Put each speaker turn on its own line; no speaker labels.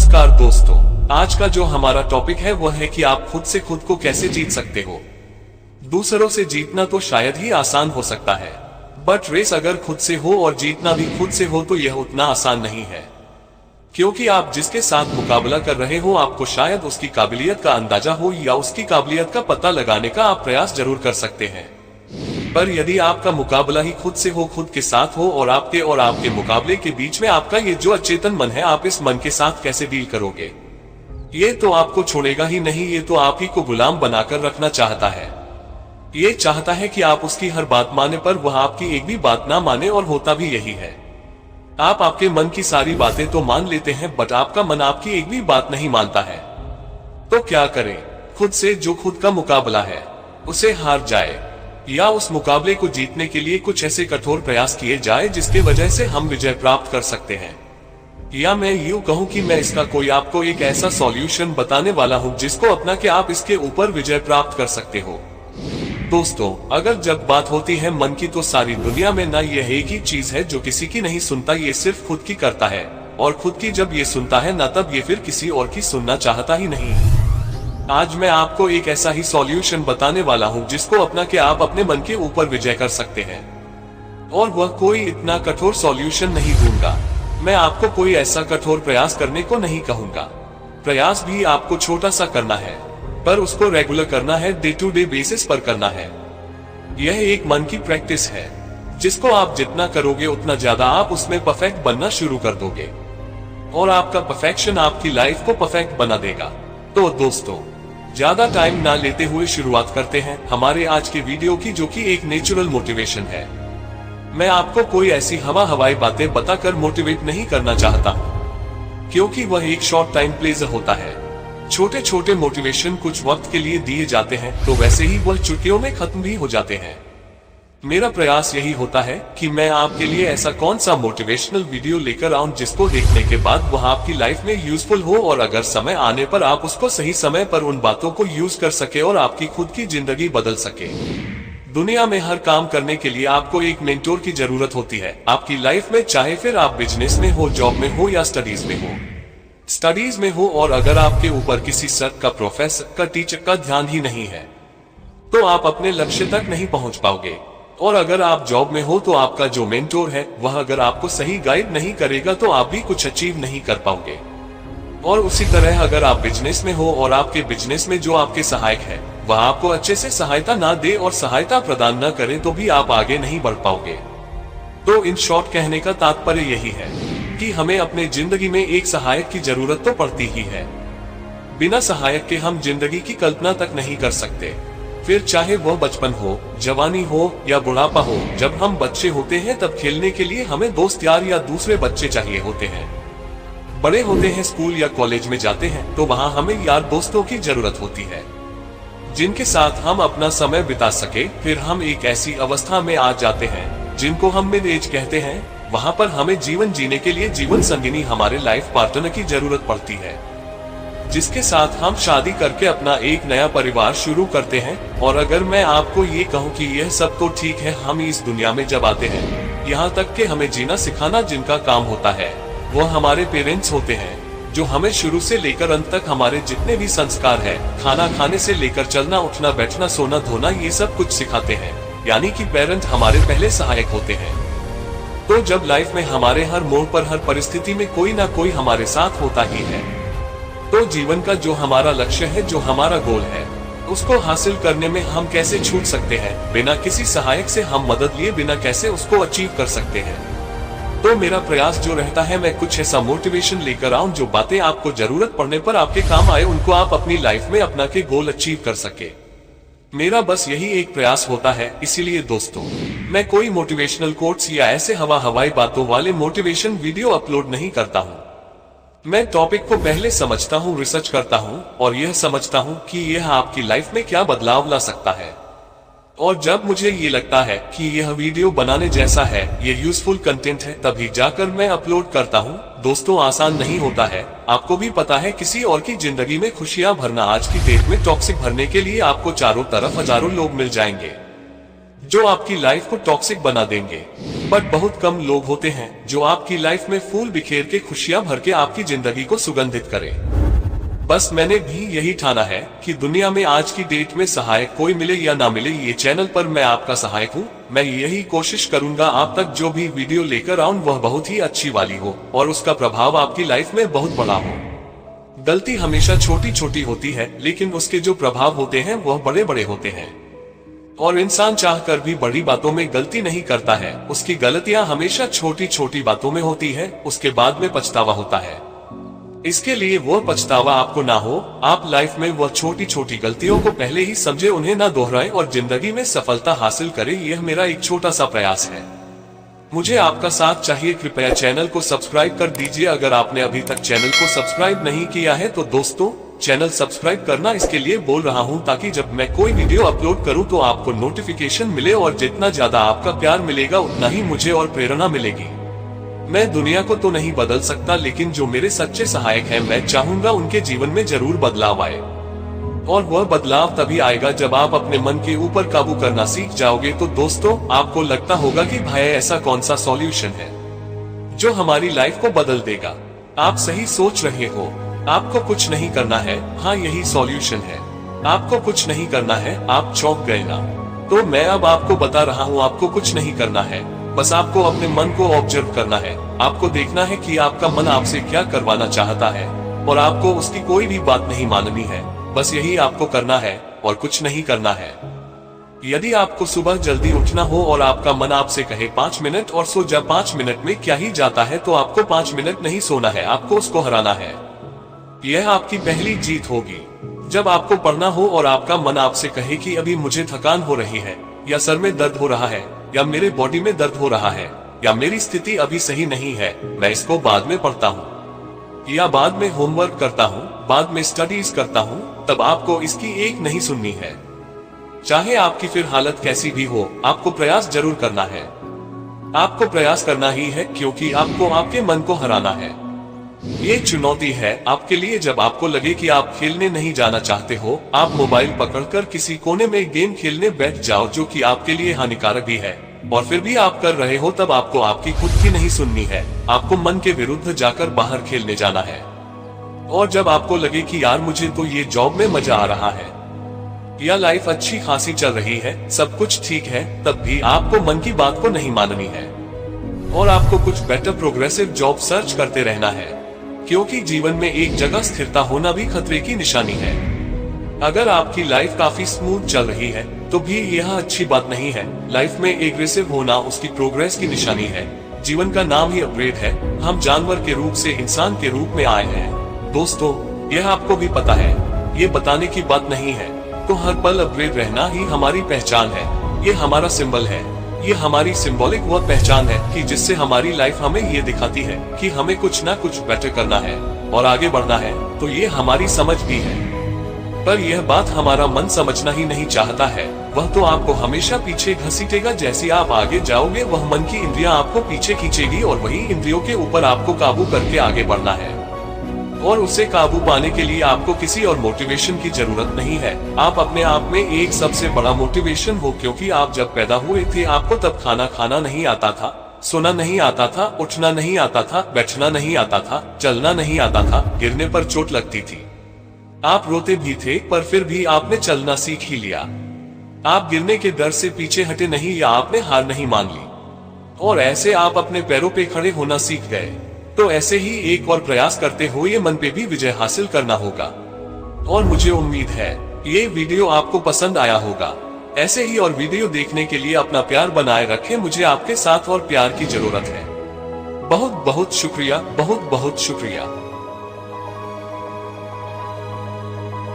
नमस्कार दोस्तों, आज का जो हमारा टॉपिक है वह है कि आप खुद से खुद को कैसे जीत सकते हो। दूसरों से जीतना तो शायद ही आसान हो सकता है, बट रेस अगर खुद से हो और जीतना भी खुद से हो तो यह उतना आसान नहीं है, क्योंकि आप जिसके साथ मुकाबला कर रहे हो आपको शायद उसकी काबिलियत का अंदाजा हो या उसकी काबिलियत का पता लगाने का आप प्रयास जरूर कर सकते हैं। पर यदि आपका मुकाबला ही खुद से हो, खुद के साथ हो और आपके मुकाबले के बीच में आपका ये जो अचेतन मन है, आप इस मन के साथ कैसे डील करोगे? ये तो आपको छोड़ेगा ही नहीं, ये तो आप ही को गुलाम बनाकर रखना चाहता है। ये चाहता है कि आप उसकी हर बात माने, पर वह आपकी एक भी बात ना माने, और होता भी यही है। आप आपके मन की सारी बातें तो मान लेते हैं, बट आपका मन आपकी एक भी बात नहीं मानता है। तो क्या करें? खुद से जो खुद का मुकाबला है उसे हार जाए, या उस मुकाबले को जीतने के लिए कुछ ऐसे कठोर प्रयास किए जाए जिसके वजह से हम विजय प्राप्त कर सकते हैं। या मैं यूं कहूं कि मैं इसका कोई आपको एक ऐसा सॉल्यूशन बताने वाला हूं जिसको अपना के आप इसके ऊपर विजय प्राप्त कर सकते हो। दोस्तों, अगर जब बात होती है मन की, तो सारी दुनिया में ना यह एक ही चीज है जो किसी की नहीं सुनता, ये सिर्फ खुद की करता है। और खुद की जब ये सुनता है ना, तब ये फिर किसी और की सुनना चाहता ही नहीं। आज मैं आपको एक ऐसा ही सॉल्यूशन बताने वाला हूं जिसको अपना के आप अपने मन के ऊपर विजय कर सकते हैं। और वह कोई इतना कठोर सॉल्यूशन नहीं दूंगा, मैं आपको कोई ऐसा कठोर प्रयास करने को नहीं कहूंगा। प्रयास भी आपको छोटा सा करना है, पर उसको रेगुलर करना है, डे टू डे बेसिस पर करना है। यह एक मन की प्रैक्टिस है जिसको आप जितना करोगे उतना ज्यादा आप उसमें परफेक्ट बनना शुरू कर दोगे, और आपका परफेक्शन आपकी लाइफ को परफेक्ट बना देगा। तो दोस्तों, ज्यादा टाइम ना लेते हुए शुरुआत करते हैं हमारे आज के वीडियो की, जो कि एक नेचुरल मोटिवेशन है। मैं आपको कोई ऐसी हवाई बातें बताकर मोटिवेट नहीं करना चाहता, क्योंकि वह एक शॉर्ट टाइम प्लेजर होता है। छोटे छोटे मोटिवेशन कुछ वक्त के लिए दिए जाते हैं, तो वैसे ही वह चुटकियों में खत्म भी हो जाते हैं। मेरा प्रयास यही होता है कि मैं आपके लिए ऐसा कौन सा मोटिवेशनल वीडियो लेकर आऊं जिसको देखने के बाद वह आपकी लाइफ में यूजफुल हो, और अगर समय आने पर आप उसको सही समय पर उन बातों को यूज कर सके और आपकी खुद की जिंदगी बदल सके। दुनिया में हर काम करने के लिए आपको एक मेंटोर की जरूरत होती है आपकी लाइफ में, चाहे फिर आप बिजनेस में हो, जॉब में हो या स्टडीज में हो। स्टडीज में हो और अगर आपके ऊपर किसी सर का, प्रोफेसर का, टीचर का ध्यान ही नहीं है तो आप अपने लक्ष्य तक नहीं पहुंच पाओगे। और अगर आप जॉब में हो तो आपका जो मेंटोर है वह अगर आपको सही गाइड नहीं करेगा तो आप भी कुछ अचीव नहीं कर पाओगे। और उसी तरह अगर आप बिजनेस में हो और आपके बिजनेस में जो आपके सहायक है वह आपको अच्छे से सहायता ना दे और सहायता प्रदान न करे तो भी आप आगे नहीं बढ़ पाओगे। तो इन शॉर्ट कहने का तात्पर्य यही है कि हमें अपने जिंदगी में एक सहायक की जरूरत तो पड़ती ही है। बिना सहायक के हम जिंदगी की कल्पना तक नहीं कर सकते, फिर चाहे वह बचपन हो, जवानी हो या बुढ़ापा हो। जब हम बच्चे होते हैं तब खेलने के लिए हमें दोस्त यार या दूसरे बच्चे चाहिए होते हैं। बड़े होते हैं, स्कूल या कॉलेज में जाते हैं तो वहाँ हमें यार दोस्तों की जरूरत होती है जिनके साथ हम अपना समय बिता सके। फिर हम एक ऐसी अवस्था में आ जाते हैं जिनको हम मिड एज कहते हैं। वहाँ पर हमें जीवन जीने के लिए जीवन संगिनी, हमारे लाइफ पार्टनर की जरूरत पड़ती है, जिसके साथ हम शादी करके अपना एक नया परिवार शुरू करते हैं। और अगर मैं आपको ये कहूँ कि यह सब तो ठीक है, हम इस दुनिया में जब आते हैं यहाँ तक कि हमें जीना सिखाना जिनका काम होता है वो हमारे पेरेंट्स होते हैं, जो हमें शुरू से लेकर अंत तक हमारे जितने भी संस्कार है, खाना खाने से लेकर चलना, उठना, बैठना, सोना, धोना, ये सब कुछ सिखाते हैं। यानी कि पेरेंट हमारे पहले सहायक होते हैं। तो जब लाइफ में हमारे हर मोड़ पर, हर परिस्थिति में कोई ना कोई हमारे साथ होता ही है, तो जीवन का जो हमारा लक्ष्य है, जो हमारा गोल है, उसको हासिल करने में हम कैसे छूट सकते हैं? बिना किसी सहायक से हम मदद लिए बिना कैसे उसको अचीव कर सकते हैं? तो मेरा प्रयास जो रहता है, मैं कुछ ऐसा मोटिवेशन लेकर आऊं जो बातें आपको जरूरत पड़ने पर आपके काम आए, उनको आप अपनी लाइफ में अपना के गोल अचीव कर सके। मेरा बस यही एक प्रयास होता है। इसीलिए दोस्तों, मैं कोई मोटिवेशनल कोट्स या ऐसे हवाई बातों वाले मोटिवेशन वीडियो अपलोड नहीं करता हूँ। मैं टॉपिक को पहले समझता हूँ, रिसर्च करता हूँ और यह समझता हूँ कि यह आपकी लाइफ में क्या बदलाव ला सकता है। और जब मुझे ये लगता है कि यह वीडियो बनाने जैसा है, ये यूजफुल कंटेंट है, तभी जाकर मैं अपलोड करता हूँ। दोस्तों, आसान नहीं होता है, आपको भी पता है। किसी और की जिंदगी में खुशियाँ भरना, आज की डेट में टॉक्सिक भरने के लिए आपको चारों तरफ हजारों लोग मिल जाएंगे जो आपकी लाइफ को टॉक्सिक बना देंगे। बट बहुत कम लोग होते हैं जो आपकी लाइफ में फूल बिखेर के खुशियां भर के आपकी जिंदगी को सुगंधित करें। बस मैंने भी यही ठाना है कि दुनिया में आज की डेट में सहायक कोई मिले या ना मिले, ये चैनल पर मैं आपका सहायक हूँ। मैं यही कोशिश करूंगा आप तक जो भी वीडियो लेकर आऊं वह बहुत ही अच्छी वाली हो और उसका प्रभाव आपकी लाइफ में बहुत बड़ा हो। गलती हमेशा छोटी छोटी होती है, लेकिन उसके जो प्रभाव होते हैं वह बड़े बड़े होते हैं। और इंसान चाहकर भी बड़ी बातों में गलती नहीं करता है, उसकी गलतियां हमेशा छोटी छोटी बातों में होती है, उसके बाद में पछतावा होता है। इसके लिए वो पछतावा आपको ना हो, आप लाइफ में वह छोटी छोटी गलतियों को पहले ही समझे, उन्हें ना दोहराएं और जिंदगी में सफलता हासिल करें। यह मेरा एक छोटा सा प्रयास है। मुझे आपका साथ चाहिए, कृपया चैनल को सब्सक्राइब कर दीजिए। अगर आपने अभी तक चैनल को सब्सक्राइब नहीं किया है तो दोस्तों चैनल सब्सक्राइब करना इसके लिए बोल रहा हूं ताकि जब मैं कोई वीडियो अपलोड करूं तो आपको नोटिफिकेशन मिले, और जितना ज्यादा आपका प्यार मिलेगा उतना ही मुझे और प्रेरणा मिलेगी। मैं दुनिया को तो नहीं बदल सकता, लेकिन जो मेरे सच्चे सहायक हैं मैं चाहूंगा उनके जीवन में जरूर बदलाव आए। और वह बदलाव तभी आएगा जब आप अपने मन के ऊपर काबू करना सीख जाओगे। तो दोस्तों आपको लगता होगा कि भाई ऐसा कौन सा सॉल्यूशन है जो हमारी लाइफ को बदल देगा। आप सही सोच रहे हो, आपको कुछ नहीं करना है। हाँ, यही सॉल्यूशन है। आपको कुछ नहीं करना है। आप चौंक गए ना? तो मैं अब आपको बता रहा हूँ, आपको कुछ नहीं करना है। बस आपको अपने मन को ऑब्जर्व करना है। आपको देखना है कि आपका मन आपसे क्या करवाना चाहता है और आपको उसकी कोई भी बात नहीं माननी है। बस यही आपको करना है और कुछ नहीं करना है। यदि आपको सुबह जल्दी उठना हो और आपका मन आपसे कहे 5 मिनट और सो जा, 5 मिनट में क्या ही जाता है, तो आपको 5 मिनट नहीं सोना है, आपको उसको हराना है। यह आपकी पहली जीत होगी। जब आपको पढ़ना हो और आपका मन आपसे कहे कि अभी मुझे थकान हो रही है, या सर में दर्द हो रहा है, या मेरे बॉडी में दर्द हो रहा है, या मेरी स्थिति अभी सही नहीं है, मैं इसको बाद में पढ़ता हूँ, या बाद में होमवर्क करता हूँ, बाद में स्टडीज करता हूँ, तब आपको इसकी एक नहीं सुननी है। चाहे आपकी फिर हालत कैसी भी हो, आपको प्रयास जरूर करना है। आपको प्रयास करना ही है, क्योंकि आपको आपके मन को हराना है। ये चुनौती है आपके लिए। जब आपको लगे कि आप खेलने नहीं जाना चाहते हो, आप मोबाइल पकड़कर किसी कोने में गेम खेलने बैठ जाओ, जो कि आपके लिए हानिकारक भी है, और फिर भी आप कर रहे हो, तब आपको आपकी खुद की नहीं सुननी है। आपको मन के विरुद्ध जाकर बाहर खेलने जाना है। और जब आपको लगे कि यार मुझे तो ये जॉब में मजा आ रहा है, या लाइफ अच्छी खासी चल रही है, सब कुछ ठीक है, तब भी आपको मन की बात को नहीं माननी है और आपको कुछ बेटर प्रोग्रेसिव जॉब सर्च करते रहना है, क्योंकि जीवन में एक जगह स्थिरता होना भी खतरे की निशानी है। अगर आपकी लाइफ काफी स्मूथ चल रही है तो भी यह अच्छी बात नहीं है। लाइफ में एग्रेसिव होना उसकी प्रोग्रेस की निशानी है। जीवन का नाम ही अपग्रेड है। हम जानवर के रूप से इंसान के रूप में आए हैं। दोस्तों यह आपको भी पता है, ये बताने की बात नहीं है। तो हर पल अपग्रेड रहना ही हमारी पहचान है। ये हमारा सिंबल है, ये हमारी सिंबॉलिक वह पहचान है कि जिससे हमारी लाइफ हमें ये दिखाती है कि हमें कुछ ना कुछ बेटर करना है और आगे बढ़ना है। तो ये हमारी समझ भी है, पर यह बात हमारा मन समझना ही नहीं चाहता है। वह तो आपको हमेशा पीछे घसीटेगा। जैसे आप आगे जाओगे वह मन की इंद्रियां आपको पीछे खींचेगी, और वही इंद्रियों के ऊपर आपको काबू करके आगे बढ़ना है। और उसे काबू पाने के लिए आपको किसी और मोटिवेशन की जरूरत नहीं है। आप अपने आप में एक सबसे बड़ा मोटिवेशन हो, क्योंकि आप जब पैदा हुए थे आपको तब खाना खाना नहीं आता था, सोना नहीं आता था, उठना नहीं आता था, बैठना नहीं आता था, चलना नहीं आता था, गिरने पर चोट लगती थी। आप रोते भी थे, पर फिर भी आपने चलना सीख ही लिया। आप गिरने के डर से पीछे हटे नहीं, या आपने हार नहीं मान ली, और ऐसे आप अपने पैरों पे खड़े होना सीख गए। तो ऐसे ही एक और प्रयास करते हुए मन पे भी विजय हासिल करना होगा। और मुझे उम्मीद है ये वीडियो आपको पसंद आया होगा। ऐसे ही और वीडियो देखने के लिए अपना प्यार बनाए रखें। मुझे आपके साथ और प्यार की जरूरत है। बहुत बहुत शुक्रिया, बहुत बहुत शुक्रिया।